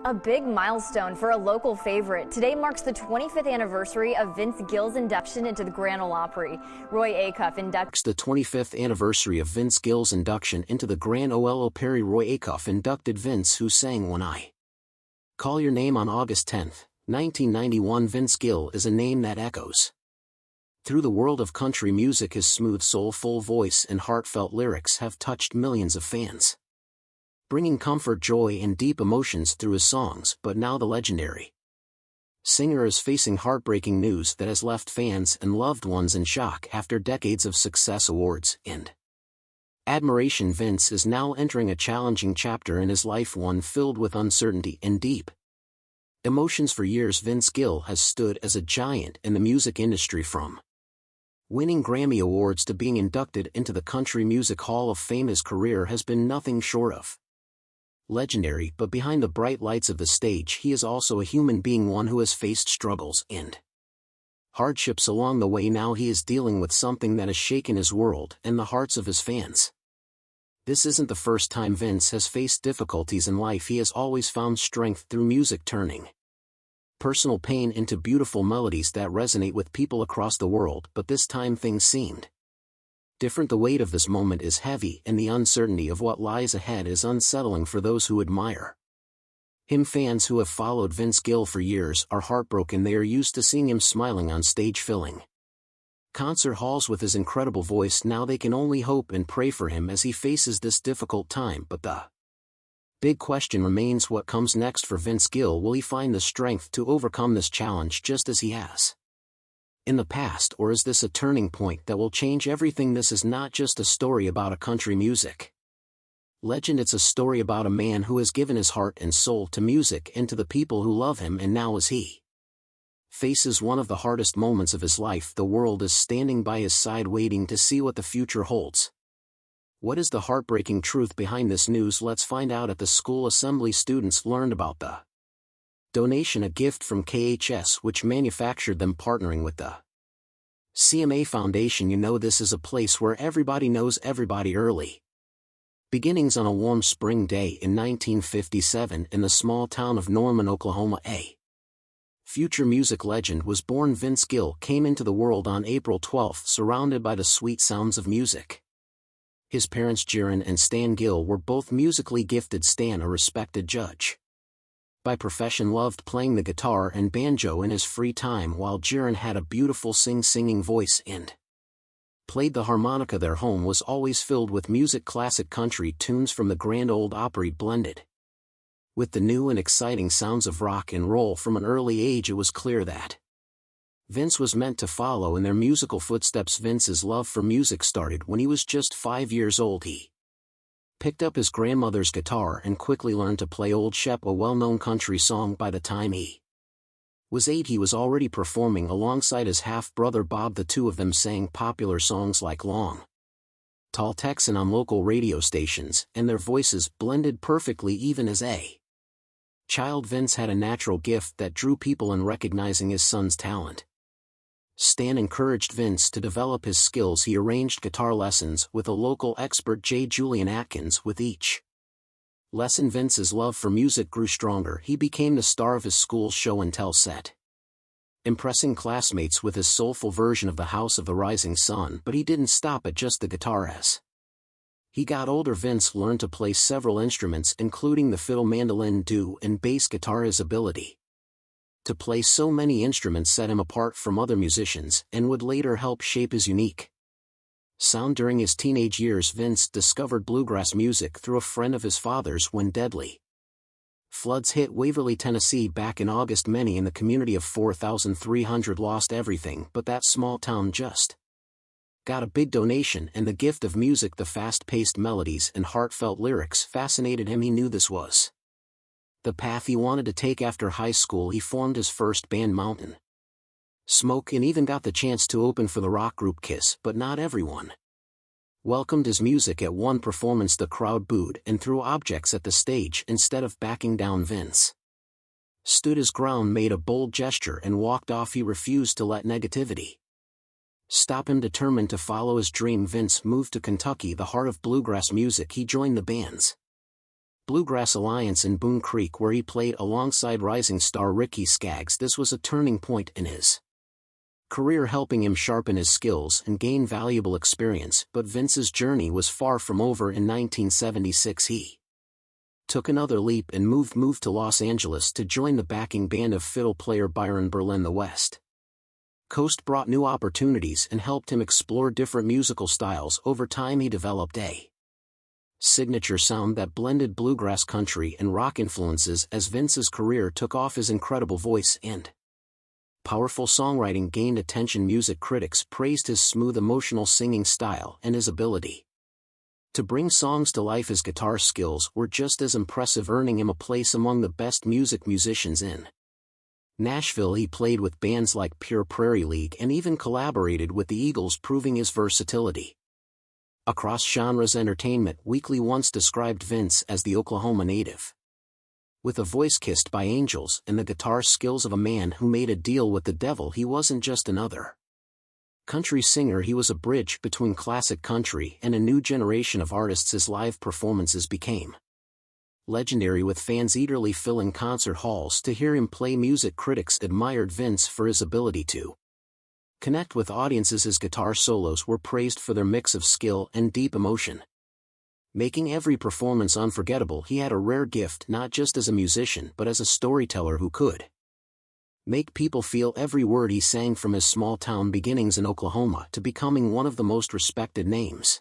A big milestone for a local favorite. Today marks the 25th anniversary of Vince Gill's induction into the Grand Ole Opry. Roy Acuff inducts the 25th anniversary of Vince Gill's induction into the Grand Ole Opry. Roy Acuff inducted Vince, who sang "When I Call Your Name" on August 10, 1991. Vince Gill is a name that echoes through the world of country music. His smooth, soulful voice and heartfelt lyrics have touched millions of fans, bringing comfort, joy, and deep emotions through his songs. But now the legendary singer is facing heartbreaking news that has left fans and loved ones in shock. After decades of success, awards, and admiration, Vince is now entering a challenging chapter in his life, one filled with uncertainty and deep emotions. For years, Vince Gill has stood as a giant in the music industry, from winning Grammy Awards to being inducted into the Country Music Hall of Fame. His career has been nothing short of legendary, but behind the bright lights of the stage, he is also a human being, one who has faced struggles and hardships along the way. Now he is dealing with something that has shaken his world and the hearts of his fans. This isn't the first time Vince has faced difficulties in life. He has always found strength through music, turning personal pain into beautiful melodies that resonate with people across the world. But this time things seemed different. The weight of this moment is heavy, and the uncertainty of what lies ahead is unsettling for those who admire him. Fans who have followed Vince Gill for years are heartbroken. They are used to seeing him smiling on stage, filling concert halls with his incredible voice. Now they can only hope and pray for him as he faces this difficult time. But the big question remains: what comes next for Vince Gill? Will he find the strength to overcome this challenge just as he has in the past, or is this a turning point that will change everything? This is not just a story about a country music legend. It's a story about a man who has given his heart and soul to music and to the people who love him. And now, as he faces one of the hardest moments of his life, the world is standing by his side, waiting to see what the future holds. What is the heartbreaking truth behind this news? Let's find out. At the school assembly, students learned about the donation, a gift from KHS which manufactured them, partnering with the CMA Foundation. You know, this is a place where everybody knows everybody. Early beginnings. On a warm spring day in 1957 in the small town of Norman, Oklahoma, a future music legend was born. Vince Gill came into the world on April 12, surrounded by the sweet sounds of music. His parents, Jiren and Stan Gill, were both musically gifted. Stan, a respected judge by profession, loved playing the guitar and banjo in his free time, while Jiren had a beautiful singing voice and played the harmonica. Their home was always filled with music, classic country tunes from the Grand Ole Opry, blended with the new and exciting sounds of rock and roll. From an early age, it was clear that Vince was meant to follow in their musical footsteps. Vince's love for music started when he was just 5 years old. He picked up his grandmother's guitar and quickly learned to play Old Shep, a well-known country song. By the time he was 8, he was already performing alongside his half-brother Bob. The two of them sang popular songs like Long Tall Texan on local radio stations, and their voices blended perfectly. Even as a child, Vince had a natural gift that drew people in. Recognizing his son's talent, Stan encouraged Vince to develop his skills. He arranged guitar lessons with a local expert, J. Julian Atkins. With each lesson, Vince's love for music grew stronger. He became the star of his school's show and tell set, impressing classmates with his soulful version of the House of the Rising Sun. But he didn't stop at just the guitar. As he got older, Vince learned to play several instruments, including the fiddle, mandolin, oud, and bass guitar. His ability to play so many instruments set him apart from other musicians, and would later help shape his unique sound. During his teenage years, Vince discovered bluegrass music through a friend of his father's. When deadly floods hit Waverly, Tennessee back in August, many in the community of 4,300 lost everything. But that small town just got a big donation and the gift of music. The fast-paced melodies and heartfelt lyrics fascinated him. He knew this was the path he wanted to take. After high school, he formed his first band, Mountain Smoke, and even got the chance to open for the rock group Kiss. But not everyone welcomed his music. At one performance, the crowd booed and threw objects at the stage. Instead of backing down, Vince stood his ground, made a bold gesture, and walked off. He refused to let negativity stop him. Determined to follow his dream, Vince moved to Kentucky, the heart of bluegrass music. He joined the bands Bluegrass Alliance in Boone Creek, where he played alongside rising star Ricky Skaggs. This was a turning point in his career, helping him sharpen his skills and gain valuable experience. But Vince's journey was far from over. In 1976 he took another leap and moved to Los Angeles to join the backing band of fiddle player Byron Berlin. The West Coast brought new opportunities and helped him explore different musical styles. Over time he developed a signature sound that blended bluegrass, country, and rock influences. As Vince's career took off, his incredible voice and powerful songwriting gained attention. Music critics praised his smooth, emotional singing style and his ability to bring songs to life. His guitar skills were just as impressive, earning him a place among the best musicians in Nashville. He played with bands like Pure Prairie League and even collaborated with the Eagles, proving his versatility across genres. Entertainment Weekly once described Vince as the Oklahoma native, with a voice kissed by angels and the guitar skills of a man who made a deal with the devil. He wasn't just another country singer, he was a bridge between classic country and a new generation of artists. His live performances became legendary, with fans eagerly filling concert halls to hear him play. Music critics admired Vince for his ability to connect with audiences. His guitar solos were praised for their mix of skill and deep emotion, making every performance unforgettable. He had a rare gift, not just as a musician but as a storyteller who could make people feel every word. He sang from his small-town beginnings in Oklahoma to becoming one of the most respected names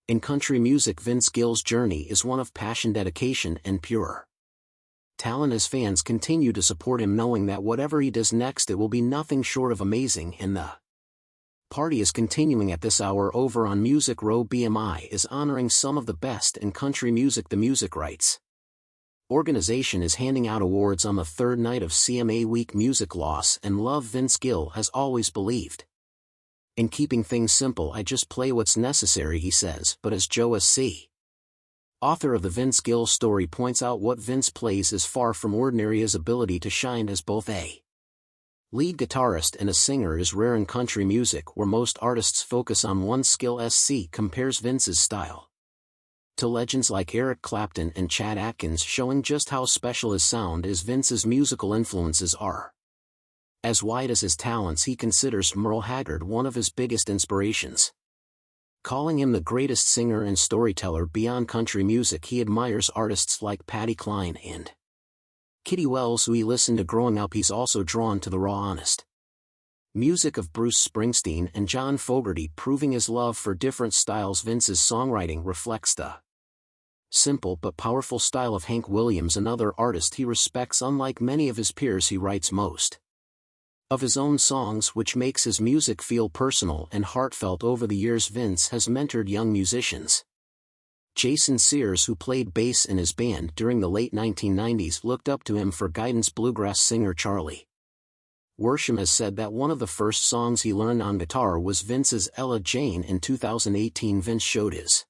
in country music. Vince Gill's journey is one of passion, dedication, and pure talent. His fans continue to support him, knowing that whatever he does next, it will be nothing short of amazing. And the party is continuing at this hour over on Music Row. BMI is honoring some of the best in country music. The Music Rights organization is handing out awards on the third night of CMA Week. Music Loss and Love. Vince Gill has always believed in keeping things simple. I just play what's necessary, he says. But as Joe S.C., author of the Vince Gill story, points out, what Vince plays is far from ordinary. His ability to shine as both a lead guitarist and a singer is rare in country music, where most artists focus on one skill. SC compares Vince's style to legends like Eric Clapton and Chad Atkins, showing just how special his sound is. Vince's musical influences are as wide as his talents. He considers Merle Haggard one of his biggest inspirations, calling him the greatest singer and storyteller beyond country music. He admires artists like Patsy Cline and Kitty Wells, who he listened to growing up. He's also drawn to the raw, honest music of Bruce Springsteen and John Fogerty, proving his love for different styles. Vince's songwriting reflects the simple but powerful style of Hank Williams, another artist he respects. Unlike many of his peers, he writes most of his own songs, which makes his music feel personal and heartfelt. Over the years, Vince has mentored young musicians. Jason Sears, who played bass in his band during the late 1990s, looked up to him for guidance. Bluegrass singer Charlie Worsham has said that one of the first songs he learned on guitar was Vince's Ella Jane. In 2018, Vince showed his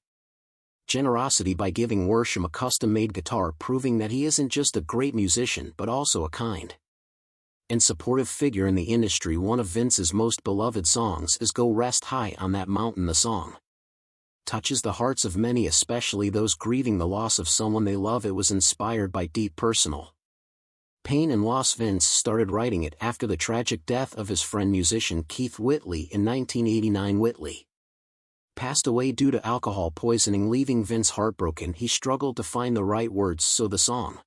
generosity by giving Worsham a custom-made guitar, proving that he isn't just a great musician but also a kind and supportive figure in the industry. One of Vince's most beloved songs is Go Rest High on That Mountain. The song touches the hearts of many, especially those grieving the loss of someone they love. It was inspired by deep personal pain and loss. Vince started writing it after the tragic death of his friend musician Keith Whitley in 1989. Whitley passed away due to alcohol poisoning, leaving Vince heartbroken. He struggled to find the right words, so the song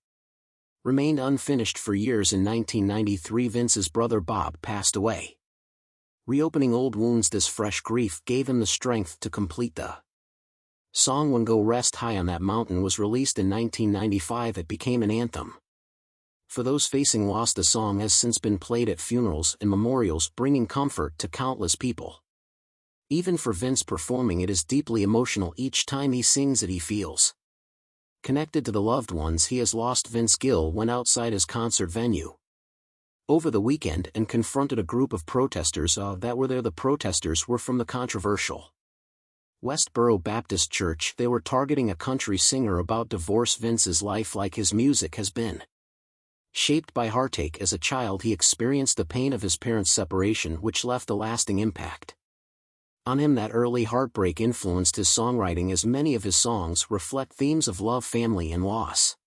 remained unfinished for years. In 1993, Vince's brother Bob passed away, reopening old wounds. This fresh grief gave him the strength to complete the song. When Go Rest High on That Mountain was released in 1995, it became an anthem for those facing loss. The song has since been played at funerals and memorials, bringing comfort to countless people. Even for Vince, performing it is deeply emotional. Each time he sings it, he feels connected to the loved ones he has lost. Vince Gill went outside his concert venue over the weekend and confronted a group of protesters that were there. The protesters were from the controversial Westboro Baptist Church. They were targeting a country singer about divorce. Vince's life, like his music, has been shaped by heartache. As a child, he experienced the pain of his parents' separation, which left a lasting impact On him, that early heartbreak influenced his songwriting, as many of his songs reflect themes of love, family, and loss.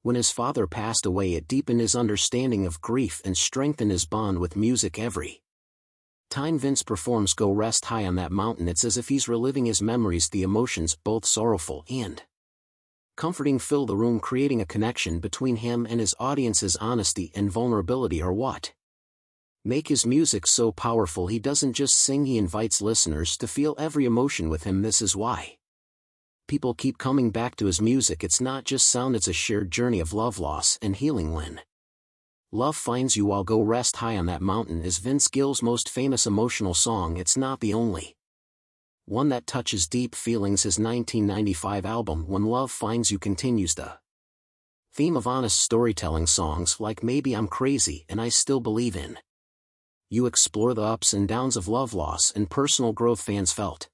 When his father passed away, it deepened his understanding of grief and strengthened his bond with music. Every time Vince performs Go Rest High on That Mountain, it's as if he's reliving his memories. The emotions, both sorrowful and comforting, fill the room, creating a connection between him and his audience. His honesty and vulnerability are what make his music so powerful. He doesn't just sing, he invites listeners to feel every emotion with him. This is why people keep coming back to his music. It's not just sound, it's a shared journey of love, loss, and healing. When love finds you, while Go Rest High on That Mountain is Vince Gill's most famous emotional song. It's not the only one that touches deep feelings. His 1995 album When Love Finds You continues the theme of honest storytelling. Songs like Maybe I'm Crazy and I Still Believe in You explore the ups and downs of love, loss, and personal growth. Fans felt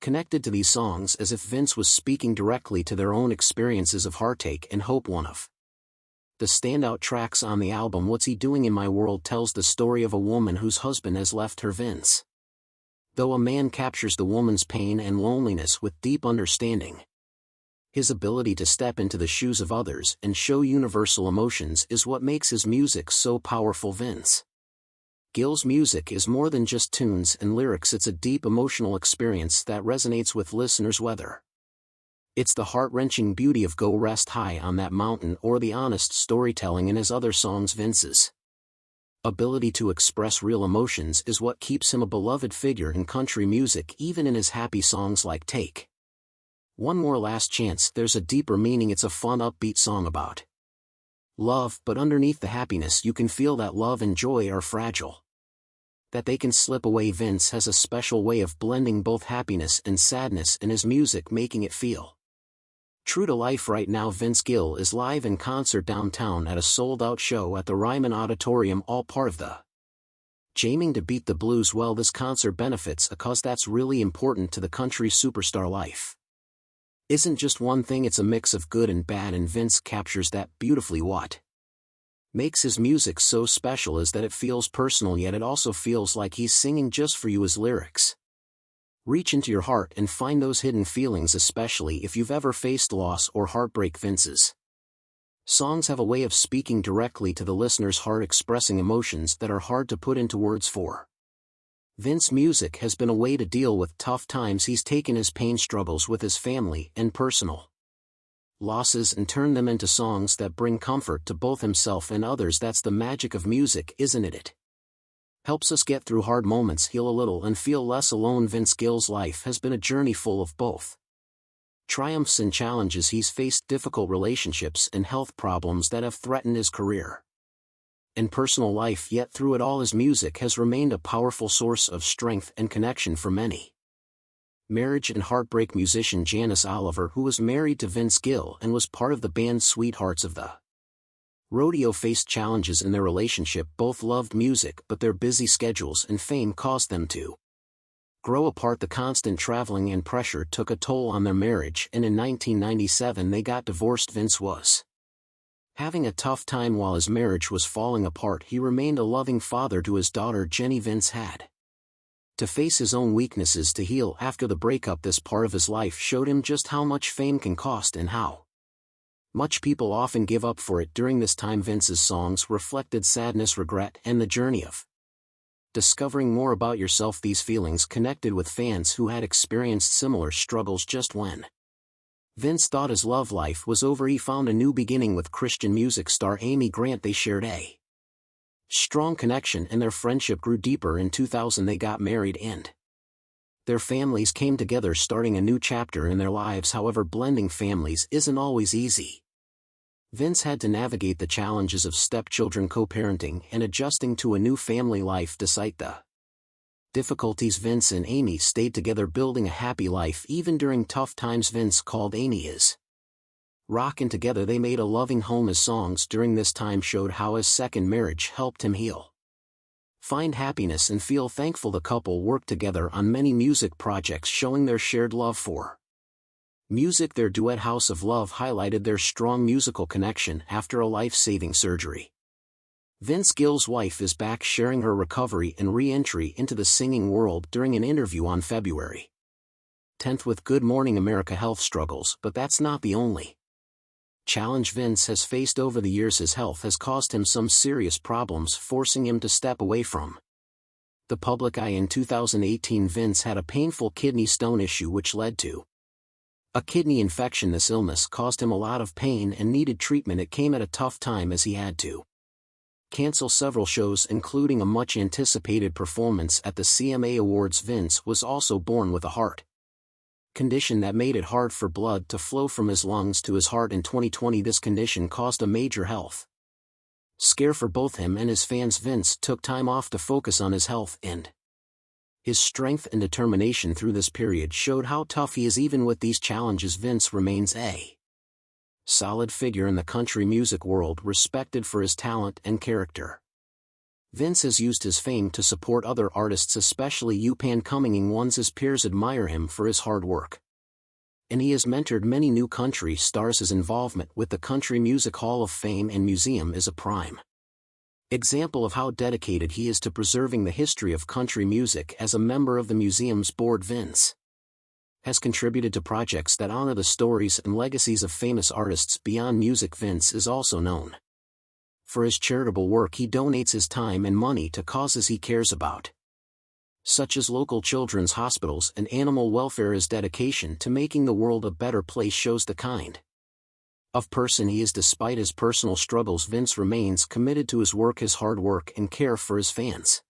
connected to these songs as if Vince was speaking directly to their own experiences of heartache and hope. One of the standout tracks on the album, What's He Doing in My World, tells the story of a woman whose husband has left her. Vince, though a man, captures the woman's pain and loneliness with deep understanding. His ability to step into the shoes of others and show universal emotions is what makes his music so powerful. Vince Gill's music is more than just tunes and lyrics. It's a deep emotional experience that resonates with listeners, whether it's the heart-wrenching beauty of Go Rest High on That Mountain or the honest storytelling in his other songs. Vince's ability to express real emotions is what keeps him a beloved figure in country music. Even in his happy songs like Take One More, Last Chance, there's a deeper meaning. It's a fun, upbeat song about love, but underneath the happiness you can feel that love and joy are fragile, that they can slip away. Vince has a special way of blending both happiness and sadness in his music, making it feel true to life. Right now, Vince Gill is live in concert downtown at a sold-out show at the Ryman Auditorium, all part of the Jamming to Beat the Blues. Well, this concert benefits a cause that's really important to the country superstar. Life isn't just one thing, it's a mix of good and bad, and Vince captures that beautifully. What makes his music so special is that it feels personal, yet it also feels like he's singing just for you. His lyrics reach into your heart and find those hidden feelings, especially if you've ever faced loss or heartbreak. Vince's songs have a way of speaking directly to the listener's heart, expressing emotions that are hard to put into words. For Vince, music has been a way to deal with tough times. He's taken his pain, struggles with his family, and personal losses and turned them into songs that bring comfort to both himself and others. That's the magic of music, isn't it? It helps us get through hard moments, heal a little, and feel less alone. Vince Gill's life has been a journey full of both triumphs and challenges. He's faced difficult relationships and health problems that have threatened his career and personal life, yet through it all his music has remained a powerful source of strength and connection for many. Marriage and heartbreak. Musician Janice Oliver, who was married to Vince Gill and was part of the band Sweethearts of the Rodeo, faced challenges in their relationship. Both loved music, but their busy schedules and fame caused them to grow apart. The constant traveling and pressure took a toll on their marriage, and in 1997 they got divorced. Vince was having a tough time while his marriage was falling apart. He remained a loving father to his daughter Jenny. Vince had to face his own weaknesses to heal after the breakup. This part of his life showed him just how much fame can cost and how much people often give up for it. During this time, Vince's songs reflected sadness, regret, and the journey of discovering more about yourself. These feelings connected with fans who had experienced similar struggles. Just when Vince thought his love life was over, he found a new beginning with Christian music star Amy Grant. They shared a strong connection and their friendship grew deeper. In 2000 they got married and their families came together, starting a new chapter in their lives. However, blending families isn't always easy. Vince had to navigate the challenges of stepchildren, co-parenting, and adjusting to a new family life. Despite the difficulties, Vince and Amy stayed together, building a happy life even during tough times. Vince called Amy his rock, and together they made a loving home. His songs during this time showed how his second marriage helped him heal, find happiness, and feel thankful. The couple worked together on many music projects, showing their shared love for music. Their duet House of Love highlighted their strong musical connection after a life-saving surgery. Vince Gill's wife is back sharing her recovery and re-entry into the singing world during an interview on February 10th with Good Morning America health struggles, but that's not the only challenge Vince has faced over the years. His health has caused him some serious problems, forcing him to step away from the public eye. In 2018, Vince had a painful kidney stone issue which led to a kidney infection. This illness caused him a lot of pain and needed treatment. It came at a tough time as he had to cancel several shows, including a much-anticipated performance at the CMA Awards. Vince was also born with a heart condition that made it hard for blood to flow from his lungs to his heart. In 2020, this condition caused a major health scare for both him and his fans. Vince took time off to focus on his health, and his strength and determination through this period showed how tough he is. Even with these challenges, Vince remains a solid figure in the country music world, respected for his talent and character. Vince has used his fame to support other artists, especially up-and-coming ones. His peers admire him for his hard work, and he has mentored many new country stars. His involvement with the Country Music Hall of Fame and Museum is a prime example of how dedicated he is to preserving the history of country music. As a member of the museum's board, Vince has contributed to projects that honor the stories and legacies of famous artists. Beyond music, Vince is also known for his charitable work. He donates his time and money to causes he cares about, such as local children's hospitals and animal welfare. His dedication to making the world a better place shows the kind of person he is. Despite his personal struggles, Vince remains committed to his work. His hard work and care for his fans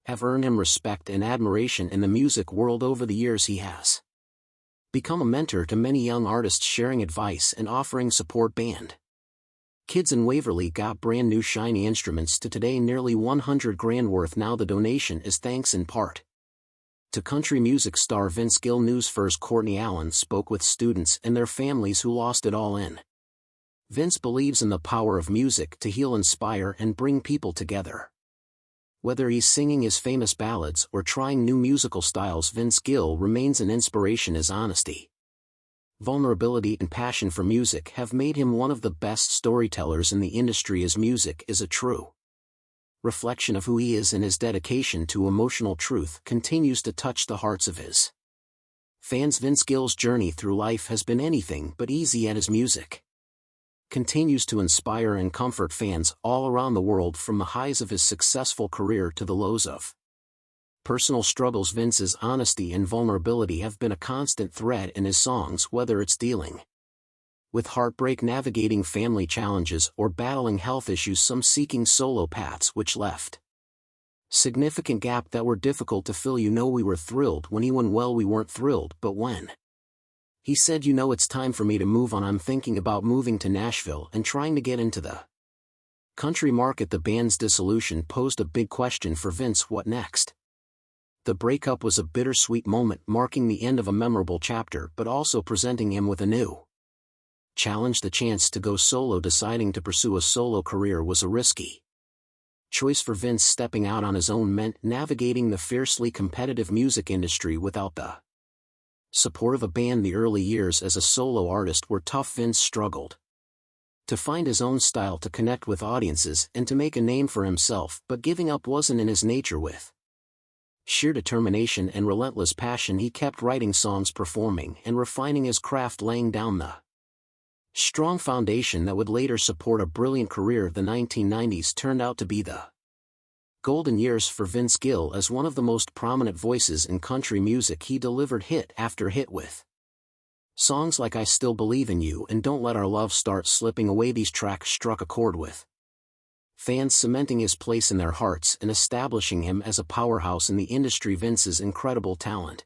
have earned him respect and admiration in the music world. Over the years, he has become a mentor to many young artists, sharing advice and offering support. Band kids in Waverly got brand new shiny instruments to today nearly $100,000 worth. Now the donation is thanks in part to country music star Vince Gill. News First Courtney Allen spoke with students and their families who lost it all in. Vince believes in the power of music to heal, inspire, and bring people together. Whether he's singing his famous ballads or trying new musical styles, Vince Gill remains an inspiration. His honesty, vulnerability, and passion for music have made him one of the best storytellers in the industry. His music is a true reflection of who he is, and his dedication to emotional truth continues to touch the hearts of his fans. Vince Gill's journey through life has been anything but easy, yet his music continues to inspire and comfort fans all around the world. From the highs of his successful career to the lows of personal struggles, Vince's honesty and vulnerability have been a constant thread in his songs. Whether it's dealing with heartbreak, navigating family challenges, or battling health issues, some seeking solo paths which left significant gap that were difficult to fill. We were thrilled when he went well. We weren't thrilled, but when he said, it's time for me to move on. I'm thinking about moving to Nashville and trying to get into the country market. The band's dissolution posed a big question for Vince. What next? The breakup was a bittersweet moment, marking the end of a memorable chapter but also presenting him with a new challenge, the chance to go solo. Deciding to pursue a solo career was a risky choice for Vince. Stepping out on his own meant navigating the fiercely competitive music industry without the support of a band. The early years as a solo artist were tough. Vince struggled to find his own style, to connect with audiences, and to make a name for himself, but giving up wasn't in his nature. With sheer determination and relentless passion, he kept writing songs, performing, and refining his craft, laying down the strong foundation that would later support a brilliant career. The 1990s turned out to be the golden years for Vince Gill as one of the most prominent voices in country music. He delivered hit after hit with songs like I Still Believe in You and Don't Let Our Love Start Slipping Away. These tracks struck a chord with fans, cementing his place in their hearts and establishing him as a powerhouse in the industry. Vince's incredible talent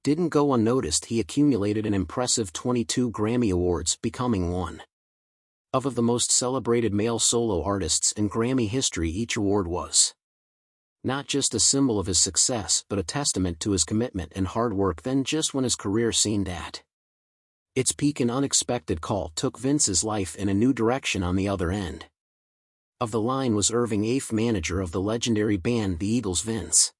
didn't go unnoticed. He accumulated an impressive 22 Grammy Awards, becoming one of the most celebrated male solo artists in Grammy history. Each award was not just a symbol of his success but a testament to his commitment and hard work. Then, just when his career seemed at its peak, an unexpected call took Vince's life in a new direction. On the other end of the line was Irving Afe, manager of the legendary band the Eagles. Vince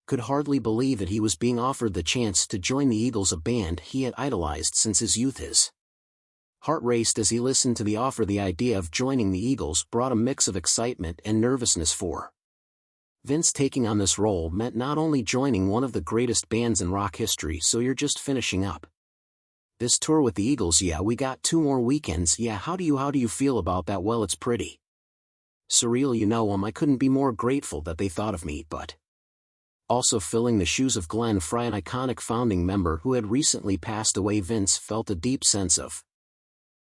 could hardly believe that he was being offered the chance to join the Eagles, a band he had idolized since his youth. His Heart raced as he listened to the offer. The idea of joining the Eagles brought a mix of excitement and nervousness for Vince. Taking on this role meant not only joining one of the greatest bands in rock history. So you're just finishing up this tour with the Eagles? Yeah, we got 2 more weekends. Yeah, how do you feel about that? Well, it's pretty surreal, I couldn't be more grateful that they thought of me, but also filling the shoes of Glenn Frey, an iconic founding member who had recently passed away. Vince felt a deep sense of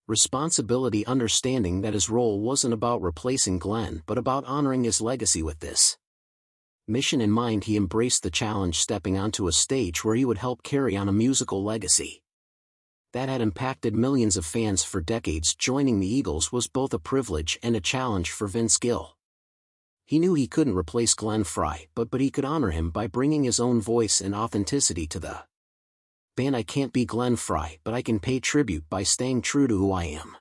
responsibility, understanding that his role wasn't about replacing Glenn but about honoring his legacy. With this mission in mind, he embraced the challenge, stepping onto a stage where he would help carry on a musical legacy that had impacted millions of fans for decades. Joining the Eagles was both a privilege and a challenge for Vince Gill. He knew he couldn't replace Glenn Frey, but he could honor him by bringing his own voice and authenticity to the band. I can't be Glenn Frey, but I can pay tribute by staying true to who I am,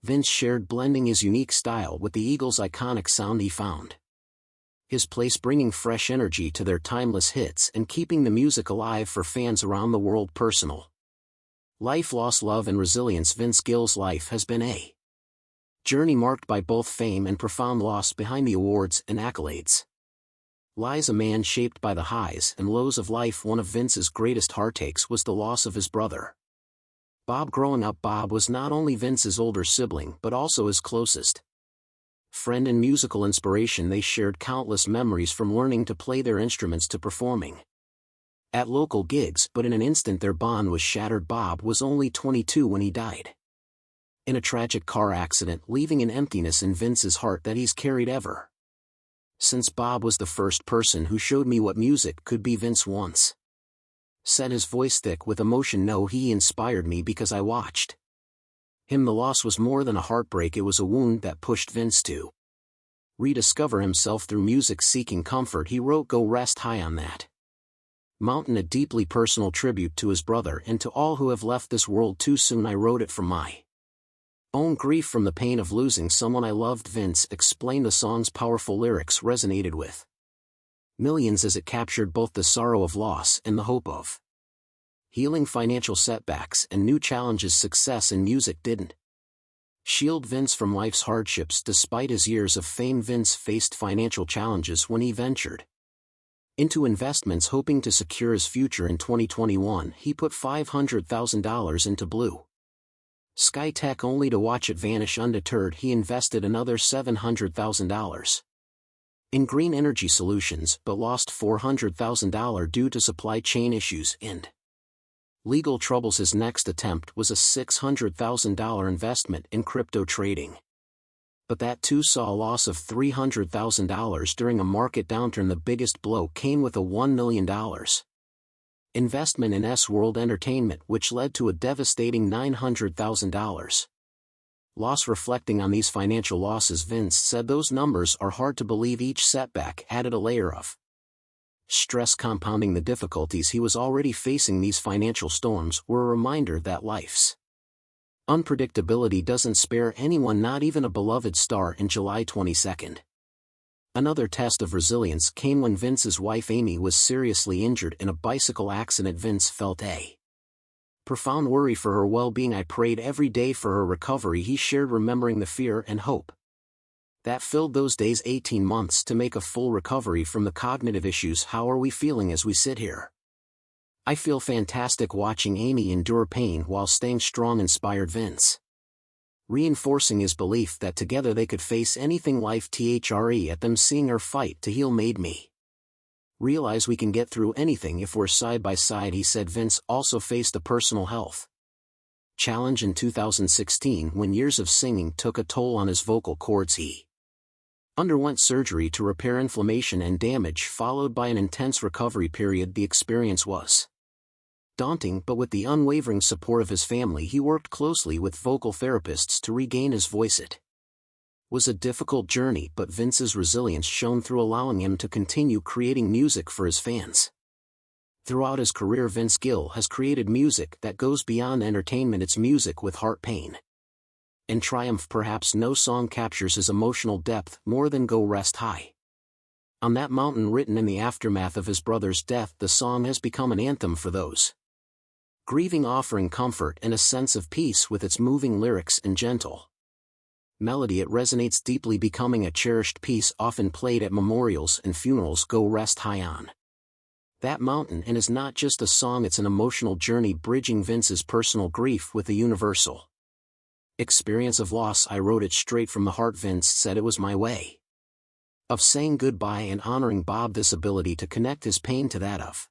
Vince shared, blending his unique style with the Eagles' iconic sound. He found his place bringing fresh energy to their timeless hits and keeping the music alive for fans around the world. Personal life, loss, love, and resilience. Vince Gill's life has been a journey marked by both fame and profound loss. Behind the awards and accolades lies a man shaped by the highs and lows of life. One of Vince's greatest heartaches was the loss of his brother, Bob. Growing up, Bob was not only Vince's older sibling but also his closest friend and musical inspiration. They shared countless memories, from learning to play their instruments to performing at local gigs, but in an instant their bond was shattered. Bob was only 22 when he died in a tragic car accident, leaving an emptiness in Vince's heart that he's carried ever since. Bob was the first person who showed me what music could be, Vince once said, his voice thick with emotion. No, he inspired me because I watched him. The loss was more than a heartbreak, it was a wound that pushed Vince to rediscover himself through music. Seeking comfort, he wrote "Go Rest High on That Mountain," a deeply personal tribute to his brother and to all who have left this world too soon. I wrote it from my own grief, from the pain of losing someone I loved, Vince explained. The song's powerful lyrics resonated with millions as it captured both the sorrow of loss and the hope of healing. Financial setbacks and new challenges. Success in music didn't shield Vince from life's hardships. Despite his years of fame, Vince faced financial challenges when he ventured into investments hoping to secure his future. In 2021, he put $500,000 into blue sky tech only to watch it vanish. Undeterred, he invested another $700,000 in green energy solutions but lost $400,000 due to supply chain issues and legal troubles. His next attempt was a $600,000 investment in crypto trading, but that too saw a loss of $300,000 during a market downturn. The biggest blow came with a $1 million investment in S-World Entertainment, which led to a devastating $900,000 loss. Reflecting on these financial losses, Vince said, "Those numbers are hard to believe." Each setback added a layer of stress, compounding the difficulties he was already facing. These financial storms were a reminder that life's unpredictability doesn't spare anyone, not even a beloved star. In July 22, another test of resilience came when Vince's wife Amy was seriously injured in a bicycle accident. Vince felt a profound worry for her well-being. "I prayed every day for her recovery," he shared, remembering the fear and hope that filled those days. 18 months to make a full recovery from the cognitive issues. How are we feeling as we sit here? "I feel fantastic." Watching Amy endure pain while staying strong inspired Vince, reinforcing his belief that together they could face anything life throws at them. "Seeing her fight to heal made me realize we can get through anything if we're side by side," he said. Vince also faced a personal health challenge in 2016 when years of singing took a toll on his vocal cords. He underwent surgery to repair inflammation and damage, followed by an intense recovery period. The experience was daunting, but with the unwavering support of his family, he worked closely with vocal therapists to regain his voice. It was a difficult journey, but Vince's resilience shone through, allowing him to continue creating music for his fans. Throughout his career, Vince Gill has created music that goes beyond entertainment. It's music with heart, pain, and triumph. Perhaps no song captures his emotional depth more than "Go Rest High on That Mountain." Written in the aftermath of his brother's death, the song has become an anthem for those grieving offering comfort and a sense of peace with its moving lyrics and gentle melody. It resonates deeply, becoming a cherished piece often played at memorials and funerals. Go rest high on that mountain, and is not just a song, it's an emotional journey bridging Vince's personal grief with the universal experience of loss. I wrote it straight from the heart. Vince said it was my way of saying goodbye and honoring Bob. This ability to connect his pain to that of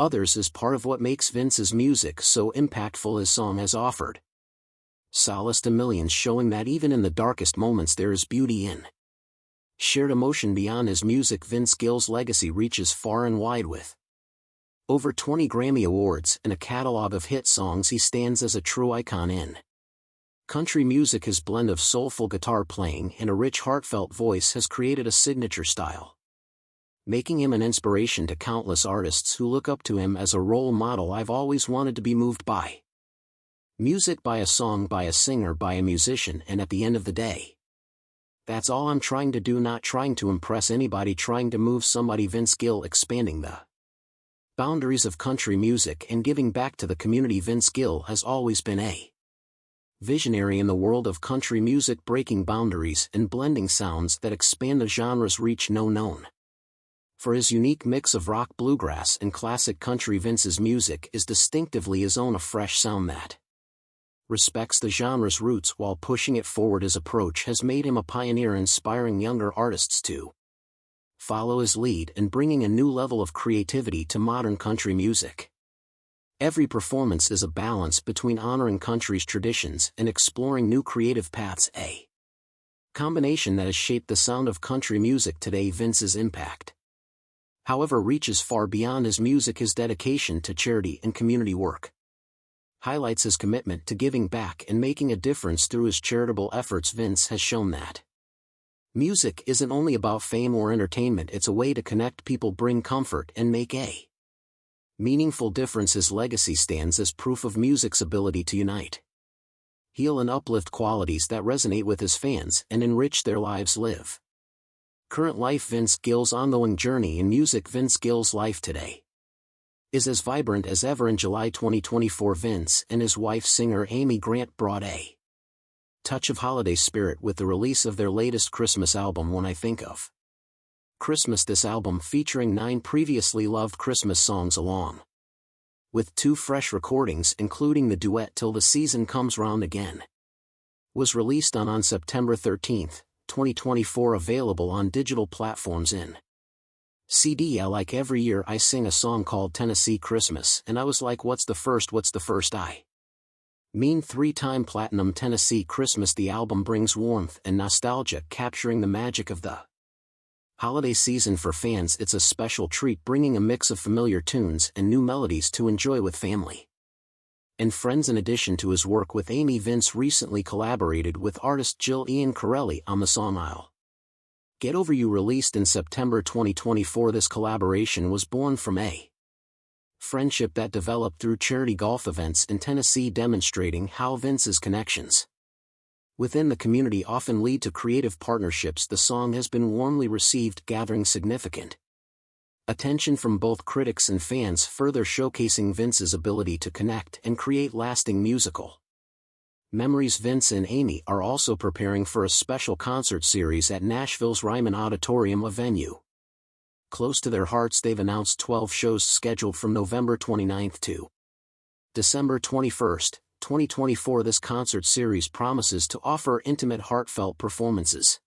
others is part of what makes Vince's music so impactful. His song has offered solace to millions, showing that even in the darkest moments there is beauty in shared emotion. Beyond his music, Vince Gill's legacy reaches far and wide. With over 20 Grammy Awards and a catalog of hit songs, he stands as a true icon in country music. His blend of soulful guitar playing and a rich, heartfelt voice has created a signature style, making him an inspiration to countless artists who look up to him as a role model. I've always wanted to be moved by music, by a song, by a singer, by a musician, and at the end of the day, that's all I'm trying to do. Not trying to impress anybody, trying to move somebody. Vince Gill, expanding the boundaries of country music and giving back to the community. Vince Gill has always been a visionary in the world of country music, breaking boundaries and blending sounds that expand the genre's reach. Known for his unique mix of rock, bluegrass, and classic country, Vince's music is distinctively his own, a fresh sound that respects the genre's roots while pushing it forward. His approach has made him a pioneer, inspiring younger artists to follow his lead and bringing a new level of creativity to modern country music. Every performance is a balance between honoring country's traditions and exploring new creative paths, a combination that has shaped the sound of country music today. Vince's impact, however, reaches far beyond his music. His dedication to charity and community work highlights his commitment to giving back and making a difference through his charitable efforts. Vince has shown that music isn't only about fame or entertainment, it's a way to connect people, bring comfort, and make a meaningful difference. His legacy stands as proof of music's ability to unite, heal, and uplift, qualities that resonate with his fans and enrich their lives. Live current life. Vince Gill's ongoing journey in music. Vince Gill's life today is as vibrant as ever. In July 2024, Vince and his wife, singer Amy Grant, brought a touch of holiday spirit with the release of their latest Christmas album, When I Think of Christmas. This album, featuring 9 previously loved Christmas songs along with 2 fresh recordings including the duet Till the Season Comes Round Again, was released on September 13, 2024, available on digital platforms in CD. Like every year I sing a song called Tennessee Christmas, and I was like, what's the first? I mean 3-time platinum Tennessee Christmas. The album brings warmth and nostalgia, capturing the magic of the holiday season for fans. It's a special treat, bringing a mix of familiar tunes and new melodies to enjoy with family and friends. In addition to his work with Amy, Vince recently collaborated with artist Jill Ian Corelli on the song I'll Get Over You, released in September 2024. This collaboration was born from a friendship that developed through charity golf events in Tennessee, demonstrating how Vince's connections within the community often lead to creative partnerships. The song has been warmly received, gathering significant attention from both critics and fans, further showcasing Vince's ability to connect and create lasting musical memories. Vince and Amy are also preparing for a special concert series at Nashville's Ryman Auditorium, a venue close to their hearts. They've announced 12 shows scheduled from November 29 to December 21, 2024. This concert series promises to offer intimate, heartfelt performances,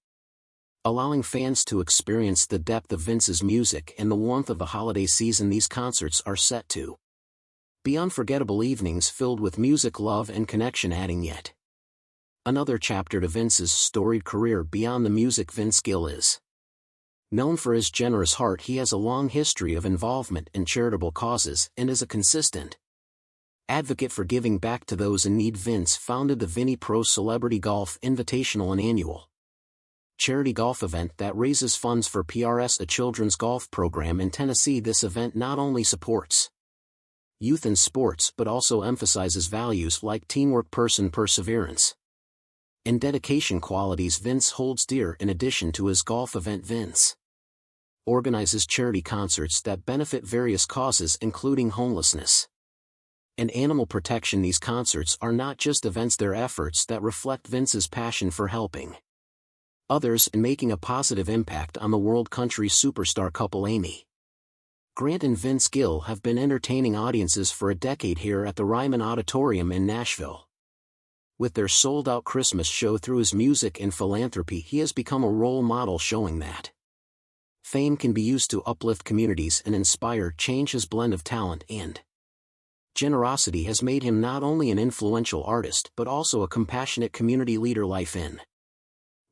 allowing fans to experience the depth of Vince's music and the warmth of the holiday season. These concerts are set to be unforgettable evenings filled with music, love, and connection, adding yet another chapter to Vince's storied career. Beyond the music, Vince Gill is known for his generous heart. He has a long history of involvement in charitable causes and is a consistent advocate for giving back to those in need. Vince founded the Vinny Pro Celebrity Golf Invitational, an annual charity golf event that raises funds for PRS, a children's golf program in Tennessee. This event not only supports youth in sports but also emphasizes values like teamwork, perseverance, and dedication, qualities Vince holds dear. In addition to his golf event, Vince organizes charity concerts that benefit various causes including homelessness, and animal protection. These concerts are not just events, they're efforts that reflect Vince's passion for helping others and making a positive impact on the world. Country superstar couple Amy Grant and Vince Gill have been entertaining audiences for a decade here at the Ryman Auditorium in Nashville. With their sold-out Christmas show, through his music and philanthropy, he has become a role model, showing that fame can be used to uplift communities and inspire change. His blend of talent and generosity has made him not only an influential artist but also a compassionate community leader. Life in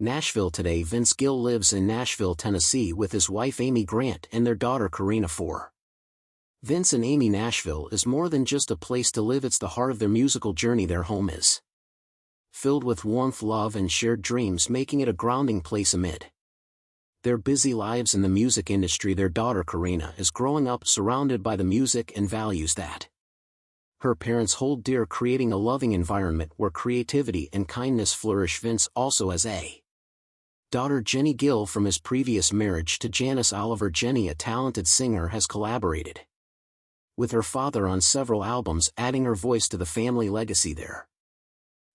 Nashville today. Vince Gill lives in Nashville, Tennessee with his wife Amy Grant and their daughter Karina. For Vince and Amy, Nashville is more than just a place to live, it's the heart of their musical journey. Their home is filled with warmth, love, and shared dreams, making it a grounding place amid their busy lives in the music industry. Their daughter Karina is growing up surrounded by the music and values that her parents hold dear, creating a loving environment where creativity and kindness flourish. Vince also has a daughter, Jenny Gill, from his previous marriage to Janice Oliver. Jenny, a talented singer, has collaborated with her father on several albums, adding her voice to the family legacy. Their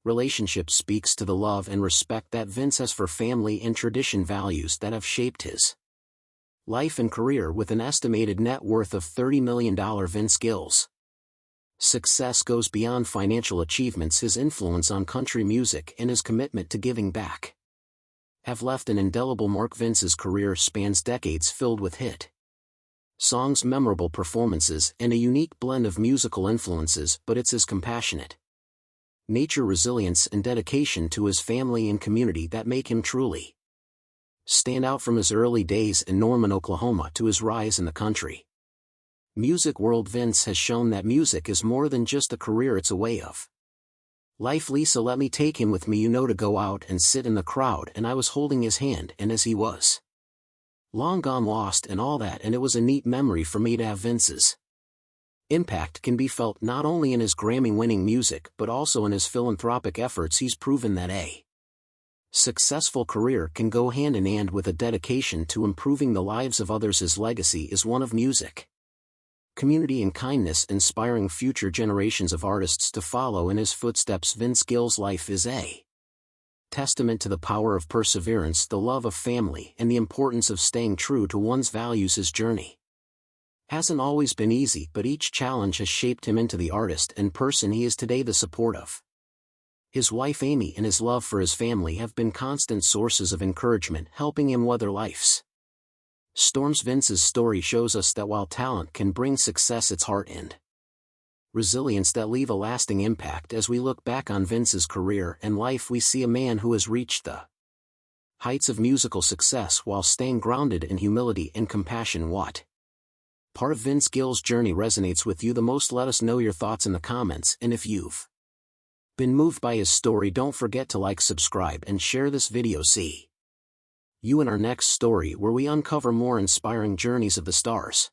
relationship speaks to the love and respect that Vince has for family and tradition, values that have shaped his life and career. With an estimated net worth of $30 million, Vince Gill's success goes beyond financial achievements. His influence on country music and his commitment to giving back have left an indelible mark. Vince's career spans decades, filled with hit songs, memorable performances, and a unique blend of musical influences, but it's his compassionate nature, resilience, and dedication to his family and community that make him truly stand out. From his early days in Norman, Oklahoma to his rise in the country music world, Vince has shown that music is more than just a career, it's a way of life. Lisa let me take him with me, to go out and sit in the crowd, and I was holding his hand, and as he was long gone, lost and all that, and it was a neat memory for me to have. Vince's impact can be felt not only in his Grammy-winning music but also in his philanthropic efforts. He's proven that a successful career can go hand in hand with a dedication to improving the lives of others. His legacy is one of music, community, and kindness, inspiring future generations of artists to follow in his footsteps. Vince Gill's life is a testament to the power of perseverance, the love of family, and the importance of staying true to one's values. His journey hasn't always been easy, but each challenge has shaped him into the artist and person he is today. The support of his wife Amy and his love for his family have been constant sources of encouragement, helping him weather life's storms. Vince's story shows us that while talent can bring success, it's heart and resilience that leave a lasting impact. As we look back on Vince's career and life, we see a man who has reached the heights of musical success while staying grounded in humility and compassion. What part of Vince Gill's journey resonates with you the most? Let us know your thoughts in the comments, and if you've been moved by his story, don't forget to like, subscribe, and share this video. See you in our next story, where we uncover more inspiring journeys of the stars.